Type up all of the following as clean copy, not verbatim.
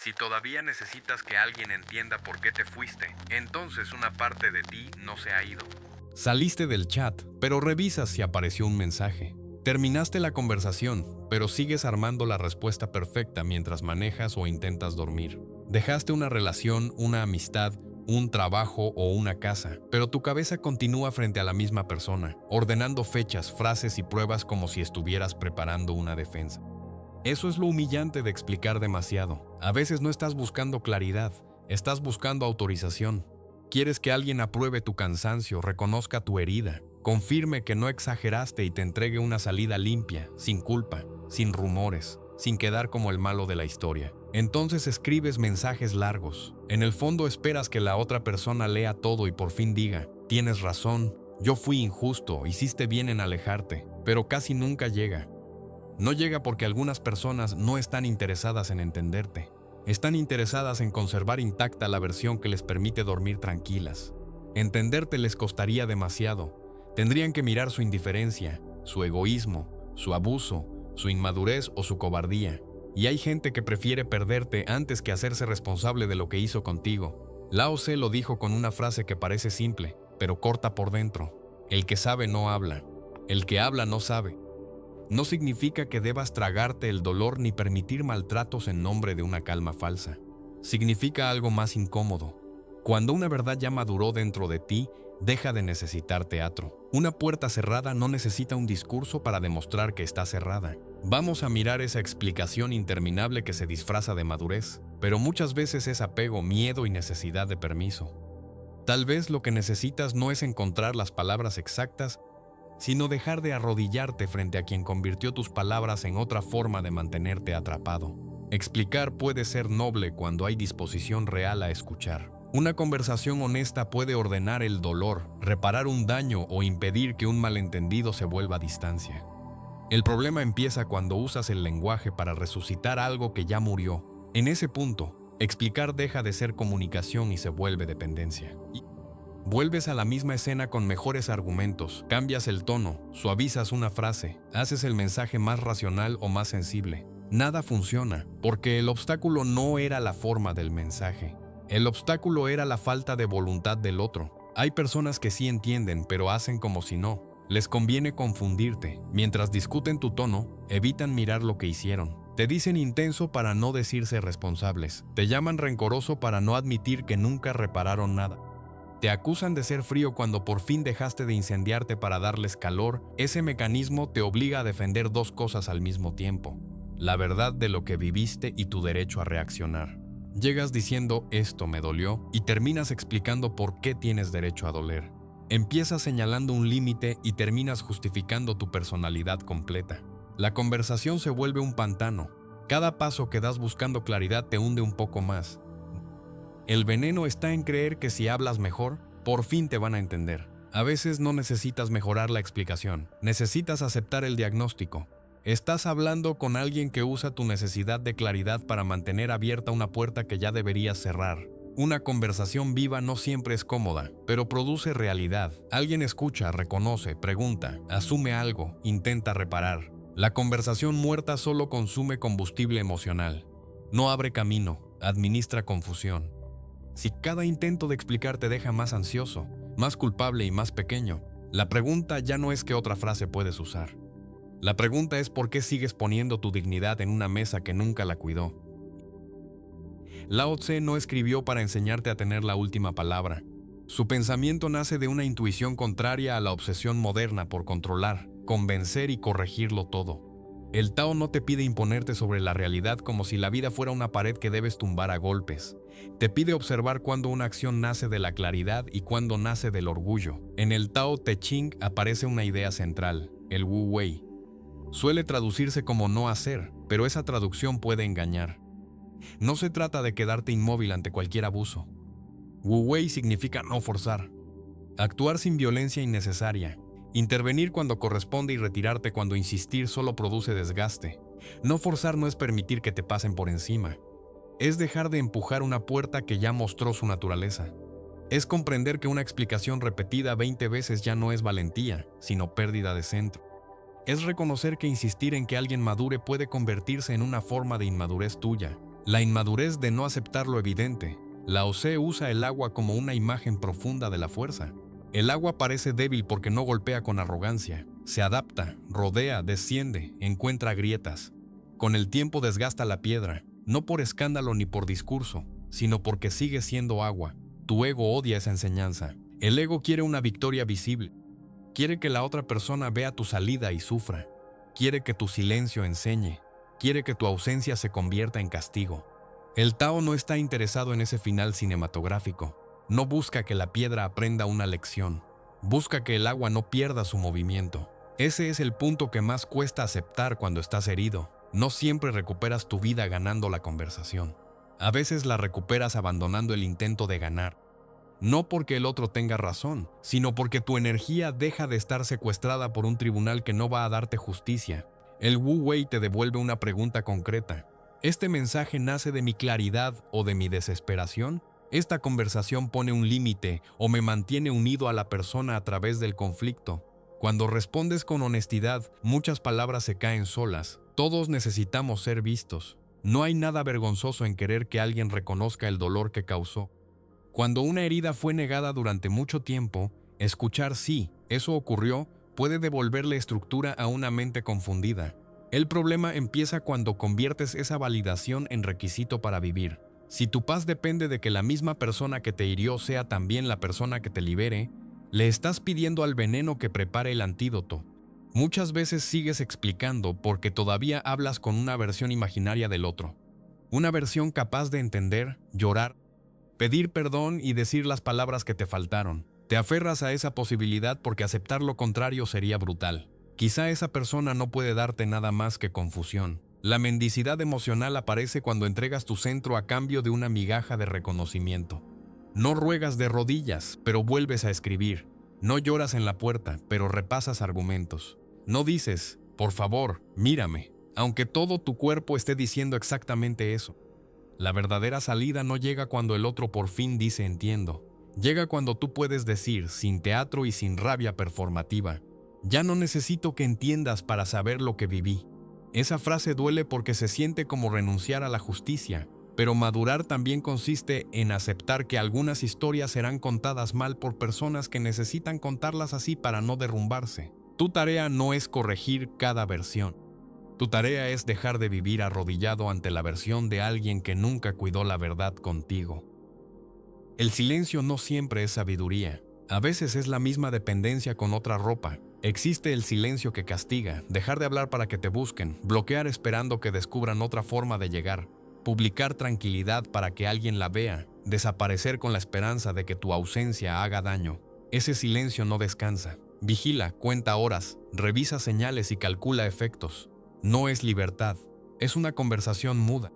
Si todavía necesitas que alguien entienda por qué te fuiste, entonces una parte de ti no se ha ido. Saliste del chat, pero revisas si apareció un mensaje. Terminaste la conversación, pero sigues armando la respuesta perfecta mientras manejas o intentas dormir. Dejaste una relación, una amistad, un trabajo o una casa, pero tu cabeza continúa frente a la misma persona, ordenando fechas, frases y pruebas como si estuvieras preparando una defensa. Eso es lo humillante de explicar demasiado. A veces no estás buscando claridad, estás buscando autorización. Quieres que alguien apruebe tu cansancio, reconozca tu herida, confirme que no exageraste y te entregue una salida limpia, sin culpa, sin rumores, sin quedar como el malo de la historia. Entonces escribes mensajes largos. En el fondo esperas que la otra persona lea todo y por fin diga: tienes razón, yo fui injusto, hiciste bien en alejarte, pero casi nunca llega. No llega porque algunas personas no están interesadas en entenderte. Están interesadas en conservar intacta la versión que les permite dormir tranquilas. Entenderte les costaría demasiado. Tendrían que mirar su indiferencia, su egoísmo, su abuso, su inmadurez o su cobardía. Y hay gente que prefiere perderte antes que hacerse responsable de lo que hizo contigo. Lao Tse lo dijo con una frase que parece simple, pero corta por dentro. El que sabe no habla. El que habla no sabe. No significa que debas tragarte el dolor ni permitir maltratos en nombre de una calma falsa. Significa algo más incómodo. Cuando una verdad ya maduró dentro de ti, deja de necesitar teatro. Una puerta cerrada no necesita un discurso para demostrar que está cerrada. Vamos a mirar esa explicación interminable que se disfraza de madurez, pero muchas veces es apego, miedo y necesidad de permiso. Tal vez lo que necesitas no es encontrar las palabras exactas, sino dejar de arrodillarte frente a quien convirtió tus palabras en otra forma de mantenerte atrapado. Explicar puede ser noble cuando hay disposición real a escuchar. Una conversación honesta puede ordenar el dolor, reparar un daño o impedir que un malentendido se vuelva a distancia. El problema empieza cuando usas el lenguaje para resucitar algo que ya murió. En ese punto, explicar deja de ser comunicación y se vuelve dependencia. Vuelves a la misma escena con mejores argumentos, cambias el tono, suavizas una frase, haces el mensaje más racional o más sensible. Nada funciona, porque el obstáculo no era la forma del mensaje. El obstáculo era la falta de voluntad del otro. Hay personas que sí entienden, pero hacen como si no. Les conviene confundirte. Mientras discuten tu tono, evitan mirar lo que hicieron. Te dicen intenso para no decirse responsables. Te llaman rencoroso para no admitir que nunca repararon nada. Te acusan de ser frío cuando por fin dejaste de incendiarte para darles calor. Ese mecanismo te obliga a defender dos cosas al mismo tiempo: la verdad de lo que viviste y tu derecho a reaccionar. Llegas diciendo «esto me dolió» y terminas explicando por qué tienes derecho a doler. Empiezas señalando un límite y terminas justificando tu personalidad completa. La conversación se vuelve un pantano. Cada paso que das buscando claridad te hunde un poco más. El veneno está en creer que si hablas mejor, por fin te van a entender. A veces no necesitas mejorar la explicación, necesitas aceptar el diagnóstico. Estás hablando con alguien que usa tu necesidad de claridad para mantener abierta una puerta que ya deberías cerrar. Una conversación viva no siempre es cómoda, pero produce realidad. Alguien escucha, reconoce, pregunta, asume algo, intenta reparar. La conversación muerta solo consume combustible emocional. No abre camino, administra confusión. Si cada intento de explicar te deja más ansioso, más culpable y más pequeño, la pregunta ya no es qué otra frase puedes usar. La pregunta es por qué sigues poniendo tu dignidad en una mesa que nunca la cuidó. Lao Tse no escribió para enseñarte a tener la última palabra. Su pensamiento nace de una intuición contraria a la obsesión moderna por controlar, convencer y corregirlo todo. El Tao no te pide imponerte sobre la realidad como si la vida fuera una pared que debes tumbar a golpes. Te pide observar cuándo una acción nace de la claridad y cuándo nace del orgullo. En el Tao Te Ching aparece una idea central, el Wu Wei. Suele traducirse como no hacer, pero esa traducción puede engañar. No se trata de quedarte inmóvil ante cualquier abuso. Wu Wei significa no forzar. Actuar sin violencia innecesaria. Intervenir cuando corresponde y retirarte cuando insistir solo produce desgaste. No forzar no es permitir que te pasen por encima. Es dejar de empujar una puerta que ya mostró su naturaleza. Es comprender que una explicación repetida 20 veces ya no es valentía, sino pérdida de centro. Es reconocer que insistir en que alguien madure puede convertirse en una forma de inmadurez tuya. La inmadurez de no aceptar lo evidente. Lao Tse usa el agua como una imagen profunda de la fuerza. El agua parece débil porque no golpea con arrogancia. Se adapta, rodea, desciende, encuentra grietas. Con el tiempo desgasta la piedra, no por escándalo ni por discurso, sino porque sigue siendo agua. Tu ego odia esa enseñanza. El ego quiere una victoria visible. Quiere que la otra persona vea tu salida y sufra. Quiere que tu silencio enseñe. Quiere que tu ausencia se convierta en castigo. El Tao no está interesado en ese final cinematográfico. No busca que la piedra aprenda una lección. Busca que el agua no pierda su movimiento. Ese es el punto que más cuesta aceptar cuando estás herido. No siempre recuperas tu vida ganando la conversación. A veces la recuperas abandonando el intento de ganar. No porque el otro tenga razón, sino porque tu energía deja de estar secuestrada por un tribunal que no va a darte justicia. El Wu Wei te devuelve una pregunta concreta. ¿Este mensaje nace de mi claridad o de mi desesperación? ¿Esta conversación pone un límite o me mantiene unido a la persona a través del conflicto? Cuando respondes con honestidad, muchas palabras se caen solas. Todos necesitamos ser vistos. No hay nada vergonzoso en querer que alguien reconozca el dolor que causó. Cuando una herida fue negada durante mucho tiempo, escuchar sí, eso ocurrió, puede devolverle estructura a una mente confundida. El problema empieza cuando conviertes esa validación en requisito para vivir. Si tu paz depende de que la misma persona que te hirió sea también la persona que te libere, le estás pidiendo al veneno que prepare el antídoto. Muchas veces sigues explicando porque todavía hablas con una versión imaginaria del otro. Una versión capaz de entender, llorar, pedir perdón y decir las palabras que te faltaron. Te aferras a esa posibilidad porque aceptar lo contrario sería brutal. Quizá esa persona no puede darte nada más que confusión. La mendicidad emocional aparece cuando entregas tu centro a cambio de una migaja de reconocimiento. No ruegas de rodillas, pero vuelves a escribir. No lloras en la puerta, pero repasas argumentos. No dices, por favor, mírame, aunque todo tu cuerpo esté diciendo exactamente eso. La verdadera salida no llega cuando el otro por fin dice entiendo. Llega cuando tú puedes decir, sin teatro y sin rabia performativa, ya no necesito que entiendas para saber lo que viví. Esa frase duele porque se siente como renunciar a la justicia, pero madurar también consiste en aceptar que algunas historias serán contadas mal por personas que necesitan contarlas así para no derrumbarse. Tu tarea no es corregir cada versión. Tu tarea es dejar de vivir arrodillado ante la versión de alguien que nunca cuidó la verdad contigo. El silencio no siempre es sabiduría. A veces es la misma dependencia con otra ropa. Existe el silencio que castiga, dejar de hablar para que te busquen, bloquear esperando que descubran otra forma de llegar, publicar tranquilidad para que alguien la vea, desaparecer con la esperanza de que tu ausencia haga daño. Ese silencio no descansa. Vigila, cuenta horas, revisa señales y calcula efectos. No es libertad, es una conversación muda.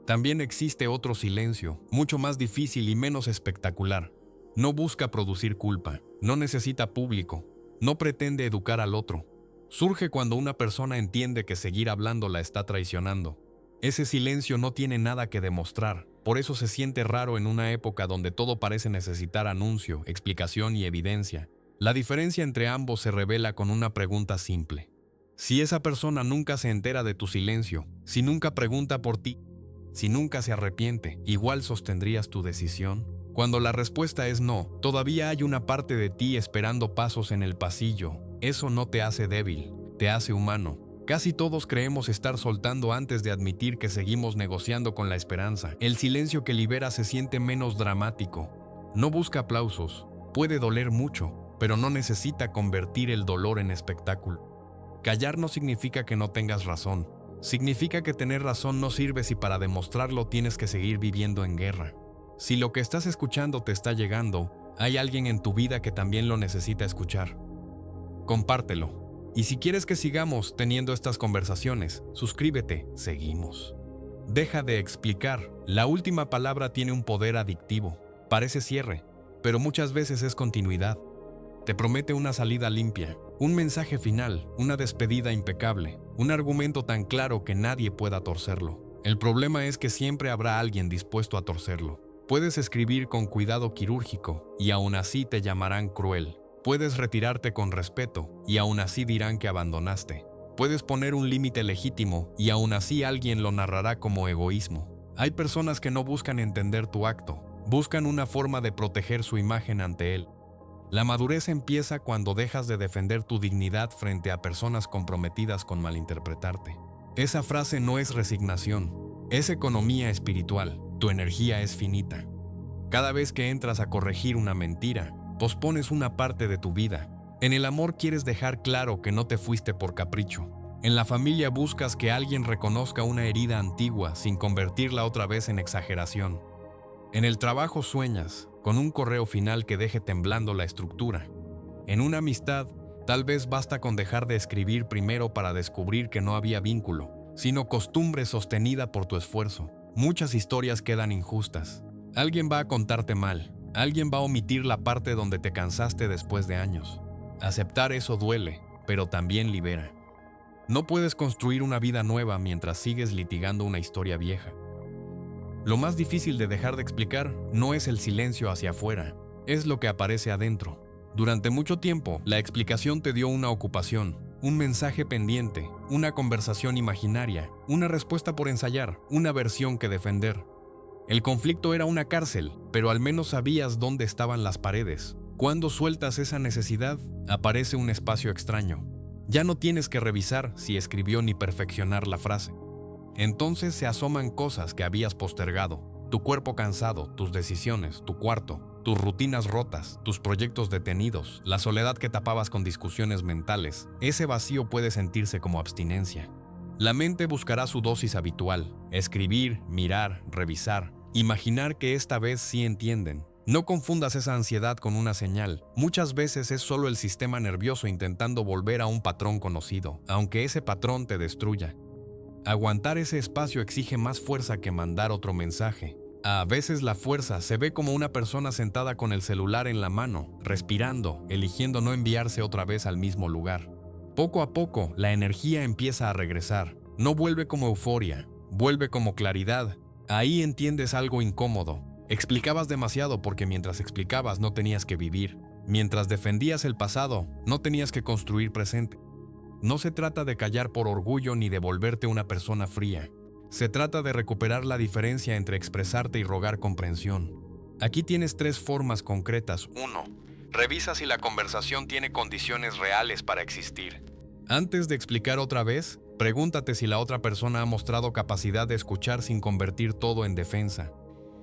También existe otro silencio, mucho más difícil y menos espectacular. No busca producir culpa, no necesita público, no pretende educar al otro. Surge cuando una persona entiende que seguir hablando la está traicionando. Ese silencio no tiene nada que demostrar, por eso se siente raro en una época donde todo parece necesitar anuncio, explicación y evidencia. La diferencia entre ambos se revela con una pregunta simple. Si esa persona nunca se entera de tu silencio, si nunca pregunta por ti, si nunca se arrepiente, ¿igual sostendrías tu decisión? Cuando la respuesta es no, todavía hay una parte de ti esperando pasos en el pasillo. Eso no te hace débil, te hace humano. Casi todos creemos estar soltando antes de admitir que seguimos negociando con la esperanza. El silencio que libera se siente menos dramático. No busca aplausos, puede doler mucho, pero no necesita convertir el dolor en espectáculo. Callar no significa que no tengas razón. Significa que tener razón no sirve si para demostrarlo tienes que seguir viviendo en guerra. Si lo que estás escuchando te está llegando, hay alguien en tu vida que también lo necesita escuchar. Compártelo. Y si quieres que sigamos teniendo estas conversaciones, suscríbete, seguimos. Deja de explicar. La última palabra tiene un poder adictivo. Parece cierre, pero muchas veces es continuidad. Te promete una salida limpia, un mensaje final, una despedida impecable, un argumento tan claro que nadie pueda torcerlo. El problema es que siempre habrá alguien dispuesto a torcerlo. Puedes escribir con cuidado quirúrgico y aún así te llamarán cruel. Puedes retirarte con respeto y aún así dirán que abandonaste. Puedes poner un límite legítimo y aún así alguien lo narrará como egoísmo. Hay personas que no buscan entender tu acto, buscan una forma de proteger su imagen ante él. La madurez empieza cuando dejas de defender tu dignidad frente a personas comprometidas con malinterpretarte. Esa frase no es resignación, es economía espiritual, tu energía es finita. Cada vez que entras a corregir una mentira, pospones una parte de tu vida. En el amor quieres dejar claro que no te fuiste por capricho. En la familia buscas que alguien reconozca una herida antigua sin convertirla otra vez en exageración. En el trabajo sueñas con un correo final que deje temblando la estructura. En una amistad, tal vez basta con dejar de escribir primero para descubrir que no había vínculo, sino costumbre sostenida por tu esfuerzo. Muchas historias quedan injustas. Alguien va a contarte mal, alguien va a omitir la parte donde te cansaste después de años. Aceptar eso duele, pero también libera. No puedes construir una vida nueva mientras sigues litigando una historia vieja. Lo más difícil de dejar de explicar no es el silencio hacia afuera, es lo que aparece adentro. Durante mucho tiempo, la explicación te dio una ocupación, un mensaje pendiente, una conversación imaginaria, una respuesta por ensayar, una versión que defender. El conflicto era una cárcel, pero al menos sabías dónde estaban las paredes. Cuando sueltas esa necesidad, aparece un espacio extraño. Ya no tienes que revisar si escribió ni perfeccionar la frase. Entonces se asoman cosas que habías postergado, tu cuerpo cansado, tus decisiones, tu cuarto, tus rutinas rotas, tus proyectos detenidos, la soledad que tapabas con discusiones mentales. Ese vacío puede sentirse como abstinencia. La mente buscará su dosis habitual, escribir, mirar, revisar, imaginar que esta vez sí entienden. No confundas esa ansiedad con una señal. Muchas veces es solo el sistema nervioso intentando volver a un patrón conocido, aunque ese patrón te destruya. Aguantar ese espacio exige más fuerza que mandar otro mensaje. A veces la fuerza se ve como una persona sentada con el celular en la mano, respirando, eligiendo no enviarse otra vez al mismo lugar. Poco a poco, la energía empieza a regresar. No vuelve como euforia, vuelve como claridad. Ahí entiendes algo incómodo. Explicabas demasiado porque mientras explicabas no tenías que vivir. Mientras defendías el pasado, no tenías que construir presente. No se trata de callar por orgullo ni de volverte una persona fría. Se trata de recuperar la diferencia entre expresarte y rogar comprensión. Aquí tienes 3 formas concretas. 1. Revisa si la conversación tiene condiciones reales para existir. Antes de explicar otra vez, pregúntate si la otra persona ha mostrado capacidad de escuchar sin convertir todo en defensa.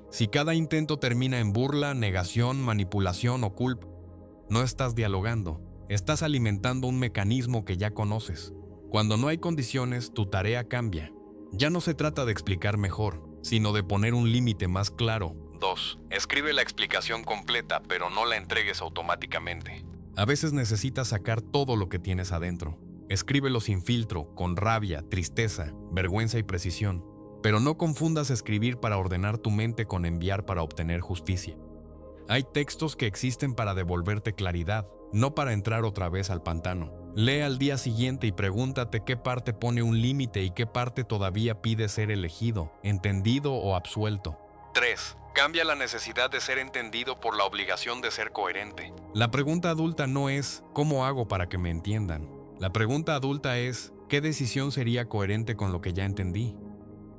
Si cada intento termina en burla, negación, manipulación o culpa, no estás dialogando, estás alimentando un mecanismo que ya conoces. Cuando no hay condiciones, tu tarea cambia. Ya no se trata de explicar mejor, sino de poner un límite más claro. 2. Escribe la explicación completa, pero no la entregues automáticamente. A veces necesitas sacar todo lo que tienes adentro. Escríbelo sin filtro, con rabia, tristeza, vergüenza y precisión. Pero no confundas escribir para ordenar tu mente con enviar para obtener justicia. Hay textos que existen para devolverte claridad, no para entrar otra vez al pantano. Lee al día siguiente y pregúntate qué parte pone un límite y qué parte todavía pide ser elegido, entendido o absuelto. 3. Cambia la necesidad de ser entendido por la obligación de ser coherente. La pregunta adulta no es ¿cómo hago para que me entiendan? La pregunta adulta es ¿qué decisión sería coherente con lo que ya entendí?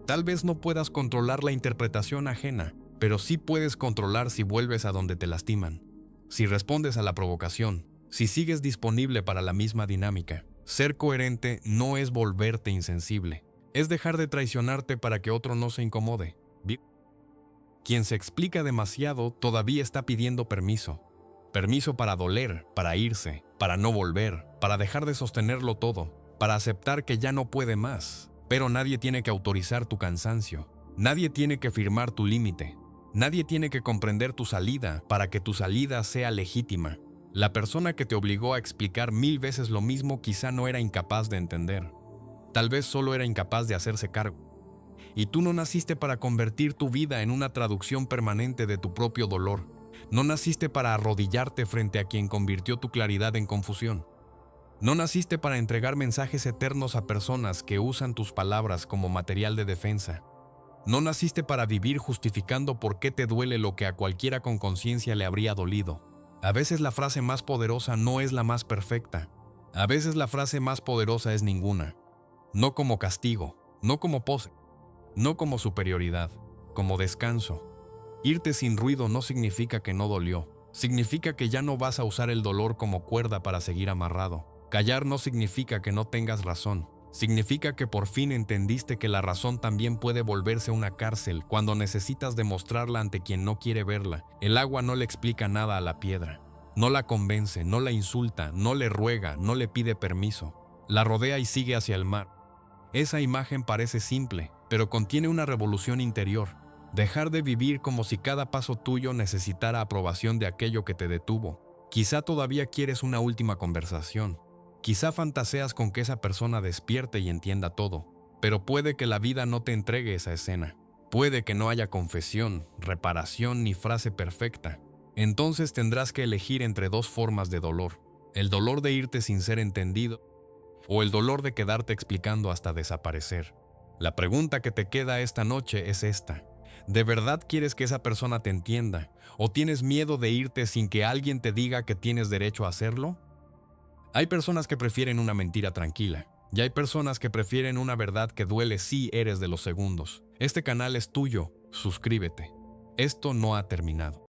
Tal vez no puedas controlar la interpretación ajena, pero sí puedes controlar si vuelves a donde te lastiman, si respondes a la provocación, si sigues disponible para la misma dinámica. Ser coherente no es volverte insensible, es dejar de traicionarte para que otro no se incomode. Quien se explica demasiado todavía está pidiendo permiso. Permiso para doler, para irse, para no volver, para dejar de sostenerlo todo, para aceptar que ya no puede más. Pero nadie tiene que autorizar tu cansancio. Nadie tiene que firmar tu límite. Nadie tiene que comprender tu salida para que tu salida sea legítima. La persona que te obligó a explicar 1000 veces lo mismo quizá no era incapaz de entender. Tal vez solo era incapaz de hacerse cargo. Y tú no naciste para convertir tu vida en una traducción permanente de tu propio dolor. No naciste para arrodillarte frente a quien convirtió tu claridad en confusión. No naciste para entregar mensajes eternos a personas que usan tus palabras como material de defensa. No naciste para vivir justificando por qué te duele lo que a cualquiera con conciencia le habría dolido. A veces la frase más poderosa no es la más perfecta. A veces la frase más poderosa es ninguna. No como castigo, no como pose, no como superioridad. como descanso. Irte sin ruido no significa que no dolió. Significa que ya no vas a usar el dolor como cuerda para seguir amarrado. Callar no significa que no tengas razón. Significa que por fin entendiste que la razón también puede volverse una cárcel cuando necesitas demostrarla ante quien no quiere verla. El agua no le explica nada a la piedra. No la convence, no la insulta, no le ruega, no le pide permiso. La rodea y sigue hacia el mar. Esa imagen parece simple, pero contiene una revolución interior. Dejar de vivir como si cada paso tuyo necesitara aprobación de aquello que te detuvo. Quizá todavía quieres una última conversación. Quizá fantaseas con que esa persona despierte y entienda todo, pero puede que la vida no te entregue esa escena. Puede que no haya confesión, reparación ni frase perfecta. Entonces tendrás que elegir entre dos formas de dolor: el dolor de irte sin ser entendido o el dolor de quedarte explicando hasta desaparecer. La pregunta que te queda esta noche es esta: ¿de verdad quieres que esa persona te entienda? ¿O tienes miedo de irte sin que alguien te diga que tienes derecho a hacerlo? Hay personas que prefieren una mentira tranquila, y hay personas que prefieren una verdad que duele si eres de los segundos. Este canal es tuyo, suscríbete. Esto no ha terminado.